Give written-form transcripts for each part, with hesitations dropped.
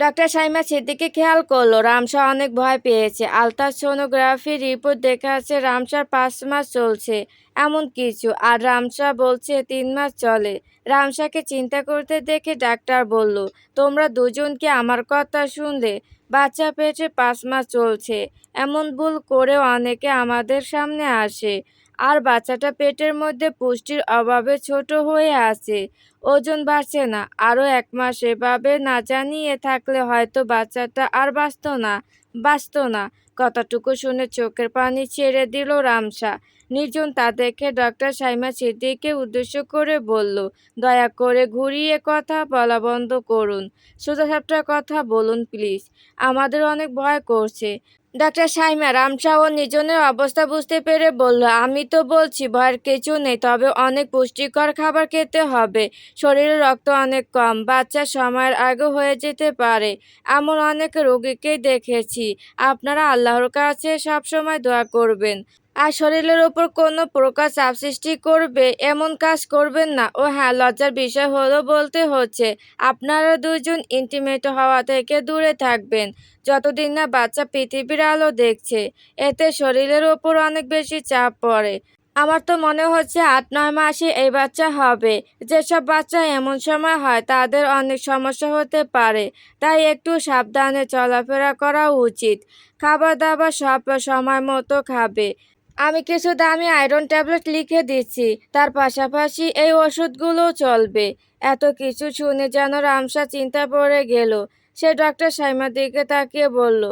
Doctor শাইমা Siddiqui খেয়াল করলো রামসা অনেক ভয় পেয়েছে। আলট্রাসোনোগ্রাফি রিপোর্ট দেখাচ্ছে রামসার 5 মাস চলছে এমন কিছু, আর রামসা বলছে 3 মাস চলে। রামসাকে চিন্তা করতে দেখে ডাক্তার বলল, তোমরা দুজন কি আমার কথা শুনলে? বাচ্চা পেটে 5 মাস চলছে এমন ভুল করেও অনেকে আমাদের সামনে আসে। আর বাচ্চাটা পেটের মধ্যে পুষ্টির অভাবে ছোট হয়ে আছে, ওজন বাড়ছে না। আরও 1 মাস এভাবে না জানিয়ে থাকলে হয়তো বাচ্চাটা আর বাঁচত না। কথাটুকু শুনে চোখের পানি ছেড়ে দিল রামসা। নির্জন তা দেখে ডক্টর শাইমা সিদ্দিকীকে উদ্দেশ্য করে বলল, দয়া করে ঘুরিয়ে কথা বলা বন্ধ করুন, সোজাসাপটা কথা বলুন প্লিজ, আমাদের অনেক ভয় করছে। ডাক্তার শাইমা রামসা ও নির্জনের অবস্থা বুঝতে পেরে বলল, আমি তো বলছি ভয়ের কিছু নেই, তবে অনেক পুষ্টিকর খাবার খেতে হবে। শরীরে রক্ত অনেক কম, বাচ্চা সময়ের আগে হয়ে যেতে পারে, এমন অনেক রোগীকেই দেখেছি। আপনারা আল্লাহর কাছে সবসময় দোয়া করবেন, আর শরীরের ওপর কোনো প্রকার চাপ সৃষ্টি করবে এমন কাজ করবেন না। ও হ্যাঁ, লজ্জার বিষয় হলো বলতে হচ্ছে, আপনারা দুজন ইন্টিমেট হওয়া থেকে দূরে থাকবেন যতদিন না বাচ্চা পৃথিবীর আলো দেখছে। এতে শরীরের ওপর অনেক বেশি চাপ পড়ে। আমার তো মনে হচ্ছে 8-9 মাসে এই বাচ্চা হবে। যেসব বাচ্চা এমন সময় হয় তাদের অনেক সমস্যা হতে পারে, তাই একটু সাবধানে চলাফেরা করা উচিত। খাবার দাবার সব সময় মতো খাবে। আমি কিছু দামি আয়রন ট্যাবলেট লিখে দিচ্ছি, তার পাশাপাশি এই ওষুধগুলোও চলবে। এত কিছু শুনে যেন রামসা চিন্তা পড়ে গেল। সে ডক্টর শাইমার দিকে তাকিয়ে বলল,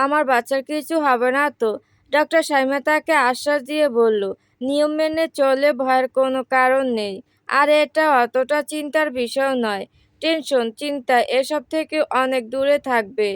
আমার বাচ্চার কিছু হবে না তো? ডক্টর শাইমা তাকে আশ্বাস দিয়ে বলল, নিয়ম মেনে চলে ভয়ের কোনো কারণ নেই। আর এটা অতটা চিন্তার বিষয় নয়। টেনশন, চিন্তা এসব থেকে অনেক দূরে থাকবে।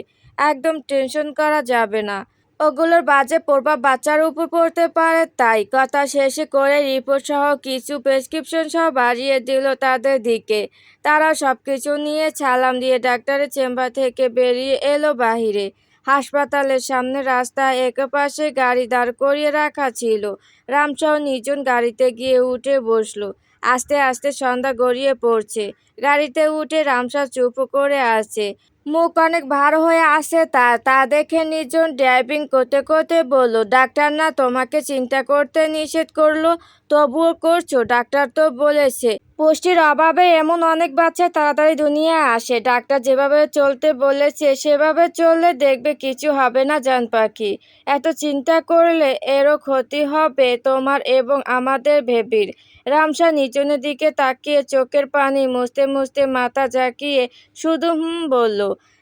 একদম টেনশন করা যাবে না, ওগুলোর বাজে প্রভাব বাচ্চার উপর পড়তে পারে। তাই কথা শেষে করে রিপোর্ট সহ কিছু প্রেসক্রিপশন সহ বাড়িয়ে দিল তাদের দিকে। তারা সবকিছু নিয়ে সালাম দিয়ে ডাক্তারের চেম্বার থেকে বেরিয়ে এলো বাহিরে। হাসপাতালের সামনে রাস্তায় একপাশে গাড়ি দাঁড় করিয়ে রাখা ছিল। রামসহ নির্জন গাড়িতে গিয়ে উঠে বসলো। আস্তে আস্তে সন্ধ্যা গড়িয়ে পড়ছে। গাড়িতে উঠে রামসা চুপ করে আছে, মুখ অনেক ভার হয়ে আসে তার। তা দেখে নির্জন ড্রাইভিং করতে করতে বলল, ডাক্তার না তোমাকে চিন্তা করতে নিষেধ করলো, তবুও করছো? ডাক্তার তো বলেছে পুষ্টির অভাবে এমন অনেক বাচ্চা তাড়াতাড়ি দুনিয়ায় আসে। ডাক্তার যেভাবে চলতে বলেছে সেভাবে চললে দেখবে কিছু হবে না জান পাখি। এত চিন্তা করলে এরও ক্ষতি হবে তোমার এবং আমাদের বেবির। রামসা নির্জনের দিকে তাকিয়ে চোখের পানি মুছতে মুছতে মাথা ঝাঁকিয়ে শুধু হুম বলল।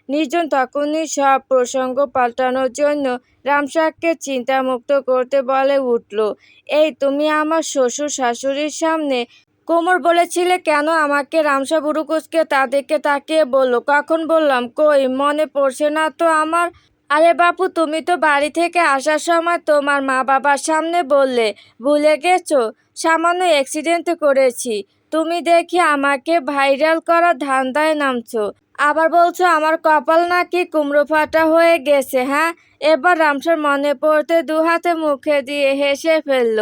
নির্জন তখনই সব প্রসঙ্গ পাল্টানোর জন্য রামসাকে চিন্তামুক্ত করতে বলে উঠল, এই তুমি আমার শ্বশুর শাশুড়ির সামনে কোমর বলেছিলে কেন আমাকে? রামসা বুড়ো কুঁচকে তাদেরকে তাকিয়ে বলল, কখন বললাম? কই মনে পড়ছে না তো আমার? আরে বাপু, তুমি তো বাড়ি থেকে আসার সময় তোমার মা বাবার সামনে বললে, ভুলে গেছো? সামান্য অ্যাক্সিডেন্ট করেছি, তুমি দেখি আমাকে ভাইরাল করার ধান্দায় নামছো, আবার বলছো আমার কপাল নাকি কুমড়ো ফাটা হয়ে গেছে। হ্যাঁ, এবার রামসার মনে পড়তে দুহাতে মুখে দিয়ে হেসে ফেলল,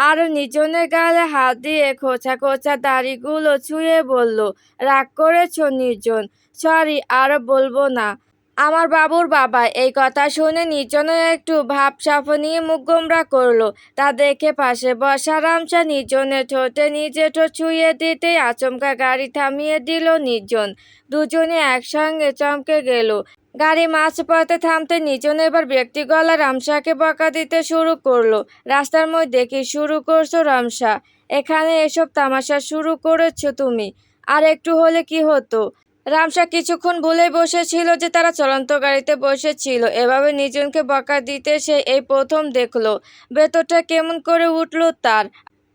আর নির্জনের গালে হাত দিয়ে খোঁচা খোঁচা দাড়িগুলো ছুঁয়ে বলল, রাগ করেছো নির্জন? সরি, আর বলবো না। আমার বাবুর বাবা। এই কথা শুনে নির্জনও একটু ভাবসাব নিয়ে মুখ গোমড়া করলো। তা দেখে পাশে বসা রামসা নির্জনের ঠোঁটে নিজে ঠোঁট ছুঁয়ে দিতেই আচমকা গাড়ি থামিয়ে দিল নির্জন। দুজনে একসঙ্গে চমকে গেল। গাড়ি মাঝপথে থামতে নির্জন এবার ব্যক্তি গলা রামসাকে বকা দিতে শুরু করলো। রাস্তার মধ্যে কি শুরু করছো রামসা? এখানে এসব তামাশা শুরু করেছো তুমি? আর একটু হলে কি হতো? রামসা কিছুক্ষণ ভুলেই বসেছিল যে তারা চলন্ত গাড়িতে বসেছিল। এভাবে নির্জনকে বকা দিতে সে এই প্রথম দেখলো। ভেতরটা কেমন করে উঠল তার।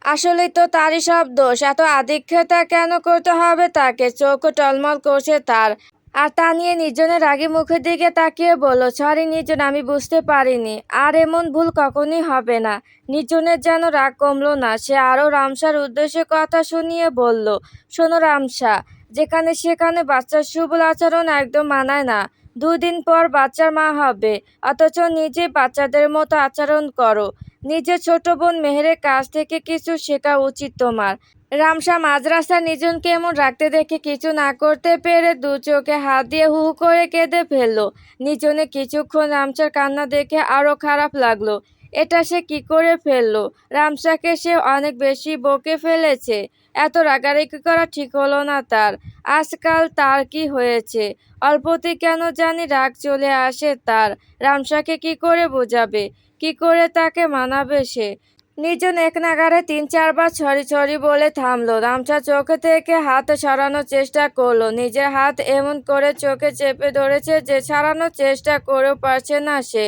আসলেই তো তারই সব দোষ, এত আদিক্ষেতা কেন করতে হবে তাকে? চোখ টলমল করছে তার। আর তা নিয়ে নির্জনের রাগী মুখের দিকে তাকিয়ে বলল, সরি নির্জন, আমি বুঝতে পারিনি। আর এমন ভুল কখনই হবে না। নির্জনের যেন রাগ কমলো না, সে আরও রামসার উদ্দেশ্যে কথা শুনিয়ে বলল, শোনো রামসা, যেখানে সেখানে বাচ্চার সুবল আচরণ একদম মানায় না। 2 দিন পর বাচ্চার মা হবে, অথচ নিজে বাচ্চাদের মতো আচরণ করো। নিজের ছোট বোন মেহেরের কাছ থেকে কিছু শেখা উচিত তোমার। রামসা মাঝ রাস্তায় নির্জনকে এমন রাখতে দেখে কিছু না করতে পেরে দু চোখে হাত দিয়ে হু হু করে কেঁদে ফেললো। নির্জনে কিছুক্ষণ রামসার কান্না দেখে আরো খারাপ লাগলো। এটা সে কি করে ফেললো? রামসাকে সে অনেক বেশি বকে ফেলেছে। এত রাগারাগি করা ঠিক হলো না তার। আজকাল তার কি হয়েছে? অল্পতেই কেন জানি রাগ চলে আসে তার। রামসাকে কি করে বোঝাবে? কি করে তাকে মানাবে সে? নির্জন এক নাগাড়ে ৩-৪ বার সরি সরি বলে থামলো। রামসা চোখে থেকে হাত সরানোর চেষ্টা করলো। নিজের হাত এমন করে চোখে চেপে ধরেছে যে ছাড়ানোর চেষ্টা করেও পারছে না সে।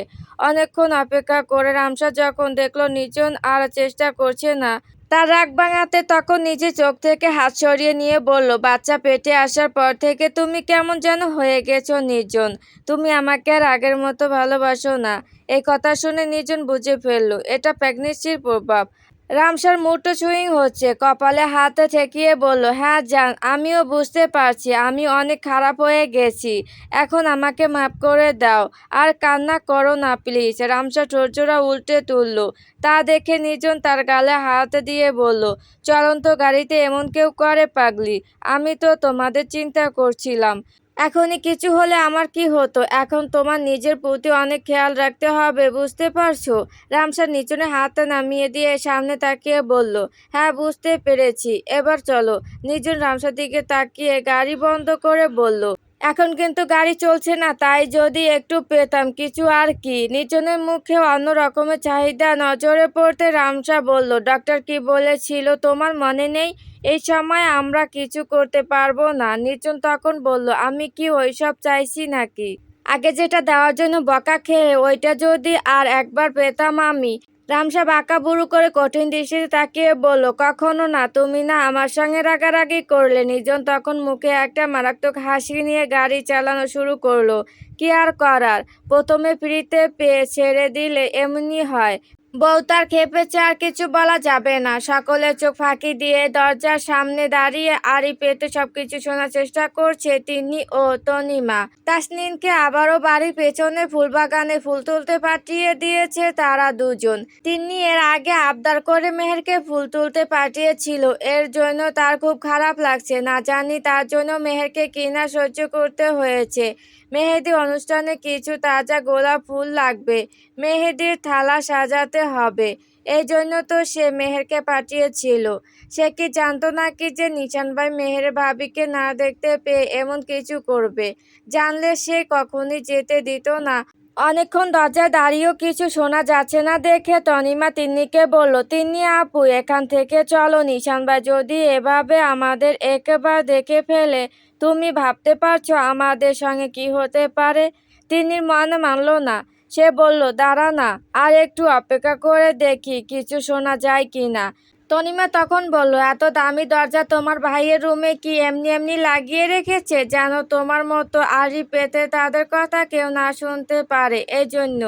অনেকক্ষণ অপেক্ষা করে রামসা যখন দেখলো নির্জন আর চেষ্টা করছে না তার রাগ ভাঙাতে, তখন নিজে চোখ থেকে হাত সরিয়ে নিয়ে বলল, বাচ্চা পেটে আসার পর থেকে তুমি কেমন যেন হয়ে গেছো নির্জন। তুমি আমাকে আর আগের মতো ভালোবাসো না। এই কথা শুনে নির্জন বুঝে ফেলল এটা প্রেগনেন্সির প্রভাব। রামসার মুডটা সুইং হচ্ছে, কপালে হাতে ঠেকিয়ে বলল, হ্যাঁ জান, আমিও বুঝতে পারছি আমি অনেক খারাপ হয়ে গেছি। এখন আমাকে মাফ করে দাও। আর কান্না করো না প্লিজ। রামসা ঠোঁটজোড়া উল্টে তুলল। তা দেখে নির্জন তার গালে হাত দিয়ে বলল, চলন্ত গাড়িতে এমন কেউ করে পাগলি? আমি তো তোমাদের চিন্তা করছিলাম। এখনই কিছু হলে আমার কি হতো? এখন তোমার নিজের প্রতি অনেক খেয়াল রাখতে হবে, বুঝতে পারছো? রামসা নিচনে হাত নামিয়ে দিয়ে সামনে তাকিয়ে বলল, হ্যাঁ বুঝতে পেরেছি, এবার চলো। নির্জন রামসার দিকে তাকিয়ে গাড়ি বন্ধ করে বলল, এখন কিন্তু গাড়ি চলছে না, তাই যদি একটু পেতাম কিছু আর কি। নির্জনের মুখে অন্য রকমের চাহিদা নজরে পড়তে রামসা বলল, ডক্টর কি বলেছিল তোমার মনে নেই? এই সময় আমরা কিছু করতে পারবো না। নির্জন তখন বলল, আমি কি ওইসব চাইছি নাকি? আগে যেটা দেওয়ার জন্য বকা খেয়ে ওইটা যদি আর একবার পেতাম আমি। রামসা বাঁকা বুড়ো করে কঠিন দৃষ্টিতে তাকিয়ে বলল, কখনো না, তুমি না আমার সঙ্গে রাগারাগি করলে। নির্জন তখন মুখে একটা মারাত্মক হাসি নিয়ে গাড়ি চালানো শুরু করলো। কি আর করার, প্রথমে ফ্রিতে পেয়ে ছেড়ে দিলে এমনি হয়। বউ তার খেপেছে, আর কিছু বলা যাবে না। সকলের চোখ ফাঁকি দিয়ে দরজার সামনে দাঁড়িয়ে আড়ি পেতে সবকিছু শোনার চেষ্টা করছে তিন্নি ও তনিমা। তাসনিনকে আবারও বাড়ির পেছনে ফুলবাগানে ফুল তুলতে পাঠিয়ে দিয়েছে তারা দুজন। তিন্নি এর আগে আবদার করে মেহেরকে ফুল তুলতে পাঠিয়েছিল, এর জন্য তার খুব খারাপ লাগছে। না জানি তার জন্য মেহেরকে কিনা সহ্য করতে হয়েছে। মেহেদি অনুষ্ঠানে কিছু তাজা গোলাপ ফুল লাগবে, মেহেদির থালা সাজাতে হবে। এই জন্য তো সে মেহেরকে পাঠিয়েছিল। সে কি জানতো নাকি যে নিশান ভাই মেহের ভাবিকে না দেখতে পেয়ে এমন কিছু করবে? জানলে সে কখনই যেতে দিত না। অনেকক্ষণ দরজায় দাঁড়িয়েও কিছু শোনা যাচ্ছে না দেখে তনিমা তিন্নিকে বলল, তিন্নি আপু, এখান থেকে চলো। নিশান ভাই যদি এভাবে আমাদের একবার দেখে ফেলে, তুমি ভাবতে পারছো আমাদের সঙ্গে কি হতে পারে? তিন্নির মন মানল না। সে বলল, দাঁড়া না, আর একটু অপেক্ষা করে দেখি কিছু শোনা যায় কি না। তনিমা তখন বলল, এত দামি দরজা তোমার ভাইয়ের রুমে কি এমনি এমনি লাগিয়ে রেখেছে যেন তোমার মতো আড়ি পেতে তাদের কথা কেউ না শুনতে পারে? এই জন্য।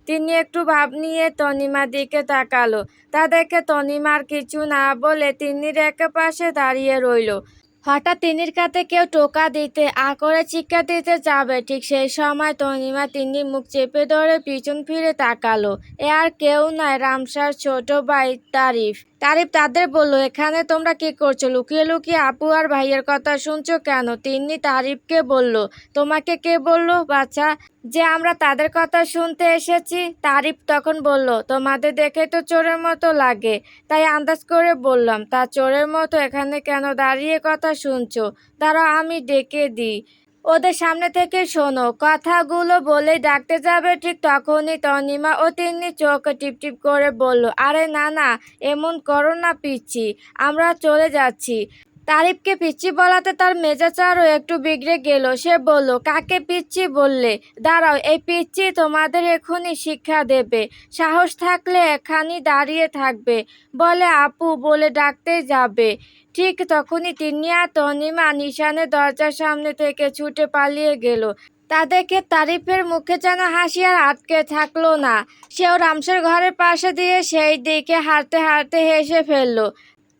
তিনি একটু ভাব নিয়ে তনিমার দিকে তাকালো। তা দেখে তনিমার কিছু না বলে তিন্নির এক পাশে দাঁড়িয়ে রইল। হঠাৎ তিন্নির কাঁধে কেউ টোকা দিতে করে চিৎকার দিতে যাবে, ঠিক সেই সময় তনিমা তিন্নির মুখ চেপে ধরে পিছন ফিরে তাকালো। এ আর কেউ নয়, রামসার ছোট ভাই তারিফ। তারিফ তাদের বলল, এখানে তোমরা কি করছো? লুকিয়ে লুকিয়ে আপু আর ভাইয়ের কথা শুনছো কেন? তিন্নি তারিফকে বলল, তোমাকে কে বলল বাছা যে আমরা তাদের কথা শুনতে এসেছি? তারিফ তখন বলল, তোমাদের দেখে তো চোরের মতো লাগে, তাই আন্দাজ করে বললাম। তা চোরের মতো এখানে কেন দাঁড়িয়ে কথা শুনছো? দাঁড়াও আমি ডেকে দিই। ওদের সামনে থেকে শোনো। কথাগুলো বলেই ডাকতে যাবে, ঠিক তখনই তনিমা ও তিন্নি চোখ টিপটিপ করে বলল, আরে না না, এমন করো না পিচ্ছি, আমরা চলে যাচ্ছি। তারিফকে পিচ্ছি বলাতে তার মেজাজ আরও একটু বিগড়ে গেল। সে বলল, কাকে পিচ্ছি বললে? দাঁড়াও, এই পিচ্ছি তোমাদের এখনই শিক্ষা দেবে। সাহস থাকলে এখানেই দাঁড়িয়ে থাকবে, বলে আপু বলে ডাকতে যাবে। ঠিক তখনই তিন্নি আর তনিমা নিশানের দরজার সামনে থেকে ছুটে পালিয়ে গেল। তা দেখে তারিফের মুখে যেন হাসি আর আটকে থাকলো না। সেও রামসার ঘরের পাশে দিয়ে সেই দিকে হাঁটতে হাঁটতে হেসে ফেলল।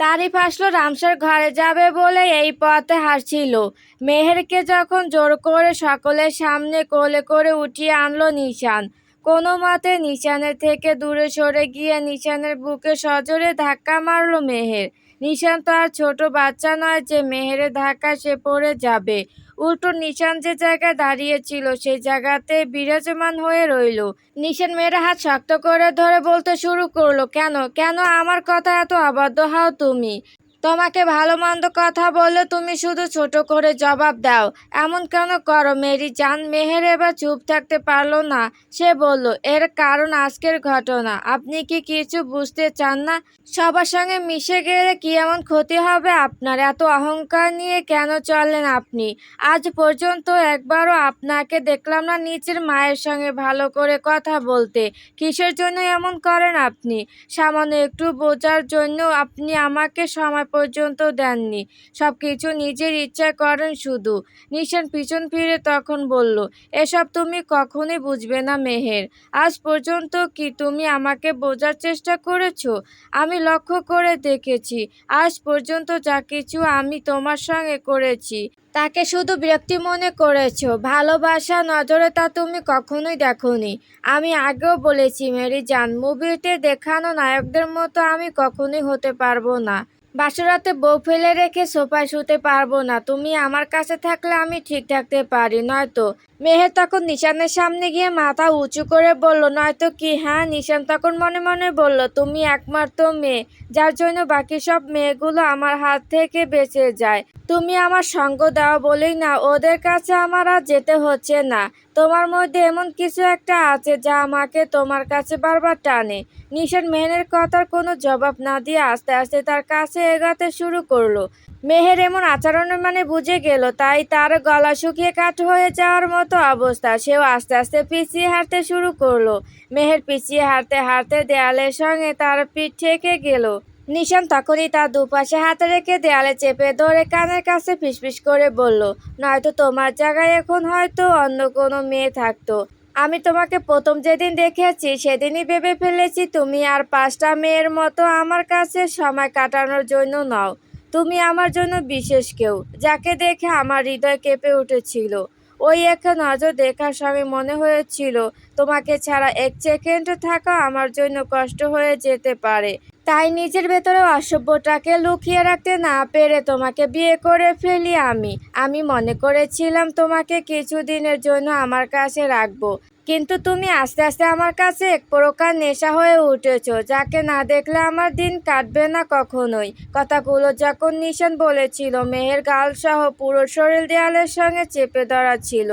তারিফ আসলো রামসার ঘরে যাবে বলে এই পথে হাঁটছিল। মেহেরকে যখন জোর করে সকলের সামনে কোলে করে উঠিয়ে আনলো নিশান, কোনো মতে নিশানের থেকে দূরে সরে গিয়ে নিশানের বুকে সজোরে ধাক্কা মারল মেহের। নিশান তো আর ছোট বাচ্চা নয় যে মেহেরের ধাক্কায় সে পড়ে যাবে। উল্টো নিশান যে জায়গায় দাঁড়িয়েছিল সেই জায়গাতে বিরাজমান হয়ে রইল। নিশান মেয়ের হাত শক্ত করে ধরে বলতে শুরু করলো, কেন কেন আমার কথা এত অবাধ্য হও তুমি? তোমাকে ভালো মন্দ কথা বললে তুমি শুধু ছোট করে জবাব দাও। এমন কেন করো মেরি জান? মেহের এবার চুপ থাকতে পারলো না। সে বলল, এর কারণ আজকের ঘটনা। আপনি কি কিছু বুঝতে চান না? সবার সঙ্গে মিশে গেলে কি এমন ক্ষতি হবে আপনার? এত অহংকার নিয়ে কেন চলেন আপনি? আজ পর্যন্ত একবারও আপনাকে দেখলাম না নিজের মায়ের সঙ্গে ভালো করে কথা বলতে। কিসের জন্য এমন করেন আপনি? সামান্য একটু বোঝার জন্য আপনি আমাকে সময় পর্যন্ত দেননি। সবকিছু নিজের ইচ্ছা করেন শুধু। নিশান পিছন ফিরে তখন বলল, এসব তুমি কখনোই বুঝবে না মেহের। আজ পর্যন্ত কি তুমি আমাকে বোঝার চেষ্টা করেছো? আমি লক্ষ্য করে দেখেছি, আজ পর্যন্ত যা কিছু আমি তোমার সঙ্গে করেছি তাকে শুধু বিরক্তি মনে করেছো। ভালোবাসা নজরে তা তুমি কখনোই দেখোনি। আমি আগেও বলেছি মেরি জান, মুভিতে দেখানো নায়কদের মতো আমি কখনোই হতে পারবো না। বাসরাতে বউ ফেলে রেখে সোফায় শুতে পারবো না। তুমি আমার কাছে থাকলে আমি ঠিক থাকতে পারি, নয়তো। মেহের তখন নিশানের সামনে গিয়ে মাথা উঁচু করে বলল, নয়তো কি? হ্যাঁ। নিশান তখন মনে মনে বলল, তুমি একমাত্র মেয়ে যার জন্য বাকি সব মেয়েগুলো আমার হাত থেকে বেঁচে যায়। তুমি আমার সঙ্গ দাও বলেই না ওদের কাছে আমার আর যেতে হচ্ছে না। তোমার মধ্যে এমন কিছু একটা আছে যা আমাকে তোমার কাছে বারবার টানে। নিশান মেহেরের কথার কোনো জবাব না দিয়ে আস্তে আস্তে তার কাছে এগোতে শুরু করলো। মেহের এমন আচরণের মানে বুঝে গেল, তাই তার গলা শুকিয়ে কাঠ হয়ে যাওয়ার মতো অবস্থা। সেও আস্তে আস্তে পিছিয়ে হাঁটতে শুরু করলো। মেহের পিছিয়ে হাঁটতে হাঁটতে দেয়ালের সঙ্গে তার পিঠ ঠেকে গেল। নিশান তখনই তার দুপাশে হাত রেখে দেয়ালে চেপে ধরে কানের কাছে ফিসফিস করে বলল, নয়তো তোমার জায়গায় এখন হয়তো অন্য কোনো মেয়ে থাকতো। আমি তোমাকে প্রথম যেদিন দেখেছি সেদিনই ভেবে ফেলেছি তুমি আর 5টা মেয়ের মতো আমার কাছে সময় কাটানোর জন্য নও। তুমি আমার জন্য বিশেষ কেউ, যাকে দেখে আমার হৃদয় কেঁপে উঠেছিল। ওই এক নজর দেখার সময় মনে হয়েছিল তোমাকে ছাড়া এক সেকেন্ড থাকা আমার জন্য কষ্ট হয়ে যেতে পারে। তাই নিজের ভেতরে অসভ্যটাকে লুকিয়ে রাখতে না পেরে তোমাকে বিয়ে করে ফেলি আমি। আমি মনে করেছিলাম তোমাকে কিছুদিনের জন্য আমার কাছে রাখবো। কিন্তু তুমি আস্তে আস্তে আমার কাছে এক প্রকার নেশা হয়ে উঠেছো, যাকে না দেখলে আমার দিন কাটবে না কখনোই। কথাগুলো যখন নিশান বলেছিল মেহের গাল সহ পুরো শরীর দেয়ালের সঙ্গে চেপে ধরা ছিল।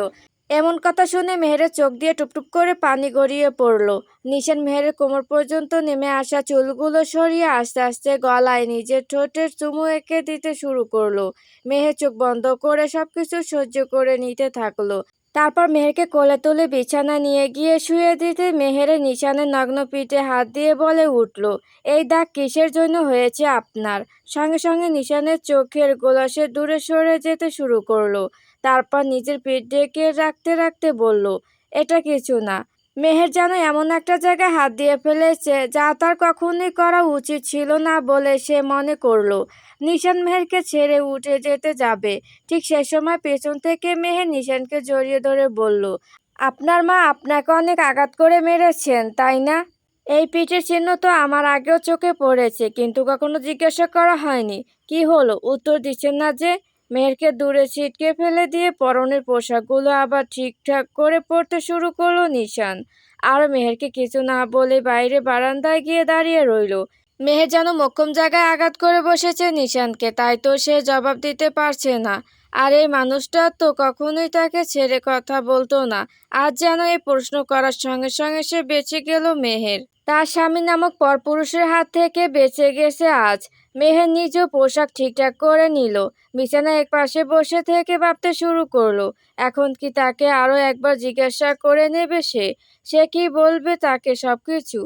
এমন কথা শুনে মেহেরের চোখ দিয়ে টুপটুপ করে পানি গড়িয়ে পড়ল। নিশান মেহেরের কোমর পর্যন্ত নেমে আসা চুলগুলো সরিয়ে আস্তে আস্তে গলায় নিজের ঠোঁটের চুমু এঁকে দিতে শুরু করলো। মেহের চোখ বন্ধ করে সবকিছু সহ্য করে নিতে থাকলো। তারপর মেহেরকে কোলে তুলে বিছানায় নিয়ে গিয়ে শুয়ে দিতে মেহেরের নিশানের নগ্ন পিঠে হাত দিয়ে বলে উঠল, এই দাগ কিসের জন্য হয়েছে আপনার? সঙ্গে সঙ্গে নিশানের চোখের গোলাসে দূরে সরে যেতে শুরু করলো। তারপর নিজের পিঠ ঢেকে রাখতে রাখতে বলল, এটা কিছু না। মেহের যেন এমন একটা জায়গায় হাত দিয়ে ফেলেছে যা তার কখনোই করা উচিত ছিল না বলে সে মনে করলো। নিশান মেহেরকে ছেড়ে উঠে যেতে যাবে, ঠিক সে সময় পেছন থেকে মেহের নিশানকে জড়িয়ে ধরে বলল, আপনার মা আপনাকে অনেক আঘাত করে মেরেছেন, তাই না? এই পিঠের চিহ্ন তো আমার আগেও চোখে পড়েছে, কিন্তু কখনো জিজ্ঞাসা করা হয়নি। কি হলো, উত্তর দিচ্ছেন না যে? মেহেরকে দূরে ছিটকে ফেলে দিয়ে পরনের পোশাকগুলো আবার ঠিকঠাক করে পরতে শুরু করলো নিশান। আর মেহেরকে কিছু না বলে বাইরে বারান্দায় গিয়ে দাঁড়িয়ে রইল। মেহের যেন মোক্ষম জায়গায় আঘাত করে বসেছে নিশানকে, তাই তো সে জবাব দিতে পারছে না। আর এই মানুষটা তো কখনোই তাকে ছেড়ে কথা বলতো না। আজ যেন এই প্রশ্ন করার সঙ্গে সঙ্গে সে বেঁচে গেল মেহের। তার স্বামী নামক পরপুরুষের হাত থেকে বেঁচে গেছে আজ। মেহের নিজেও পোশাক ঠিকঠাক করে নিল। বিছানায় একপাশে বসে থেকে ভাবতে শুরু করলো, এখন কি তাকে আরো একবার জিজ্ঞাসা করে নেবে সে? সে কি বলবে তাকে সবকিছু?